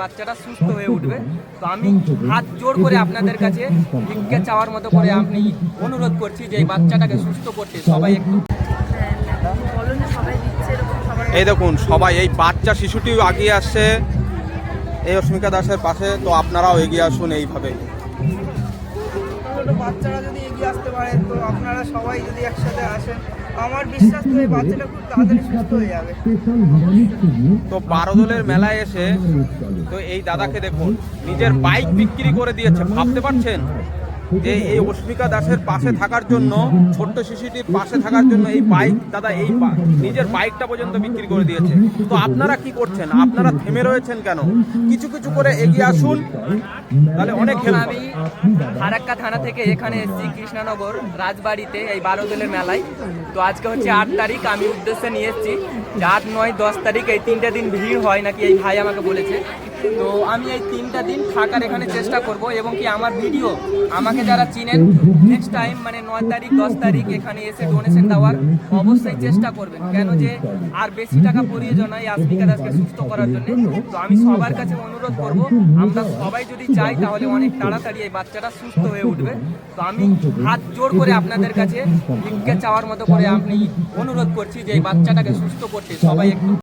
বাচ্চাটা সুস্থ হয়ে উঠবে। তো আমি হাত জোর করে আপনাদের কাছে ভিক্ষা চাওয়ার মতো করে আমি অনুরোধ করছি যে এই বাচ্চাটাকে সুস্থ করতে সবাই একটু এই দেখুন সবাই এই বাচ্চা শিশুটিও এগিয়ে আসছে এই অস্মিকা দাসের পাশে। তো আপনারাও এগিয়ে আসুন এইভাবে। বাচ্চারা যদি এগিয়ে আসতে পারে, তো আপনারা সবাই যদি একসাথে আসেন, আমার বিশ্বাস তো এই বাচ্চাটা খুব তাড়াতাড়ি সুস্থ হয়ে যাবে। তো বারোদলের মেলায় এসে তো এই দাদাকে দেখুন নিজের বাইক বিক্রি করে দিয়েছে। ভাবতে পারছেন যে এই অস্মিকা দাসের পাশে থাকার জন্য, ছোট্ট শিশুটির পাশে থাকার জন্য এই বাইক দাদা নিজের বাইকটা পর্যন্ত বিক্রি করে দিয়েছে। তো আপনারা কি করছেন? আপনারা থেমে রয়েছেন কেন? কিছু কিছু করে এগিয়ে আসুন, তাহলে অনেক হেল্প হবে। আমি ফারাক্কা থানা থেকে এখানে এসেছি কৃষ্ণনগর রাজবাড়িতে এই বারোদলের মেলায়। তো আজকে হচ্ছে 8 তারিখ, আমি উদ্দেশ্যে নিয়ে এসেছি যে 8, 9, 10 তারিখ এই 3টে দিন ভিড় হয় নাকি, এই ভাই আমাকে বলেছে। তো আমি এই 3টা দিন থাকার এখানে চেষ্টা করব, এবং কি আমার ভিডিও আমাকে যারা চিনেন নেক্সট টাইম মানে 9 তারিখ 10 তারিখ এখানে এসে ডোনেশন দেওয়ার অবশ্যই চেষ্টা করবেন। কেন যে আর বেশি টাকা প্রয়োজন হয় অস্মিকা দাসকে সুস্থ করার জন্য। তো আমি সবার কাছে অনুরোধ করব, আমরা সবাই যদি চাই তাহলে অনেক তাড়াতাড়ি এই বাচ্চাটা সুস্থ হয়ে উঠবে। তো আমি হাত জোর করে আপনাদের কাছে ভিক্ষা চাওয়ার মতো করে আমি অনুরোধ করছি যে এই বাচ্চাটাকে সুস্থ করতে সবাই একটু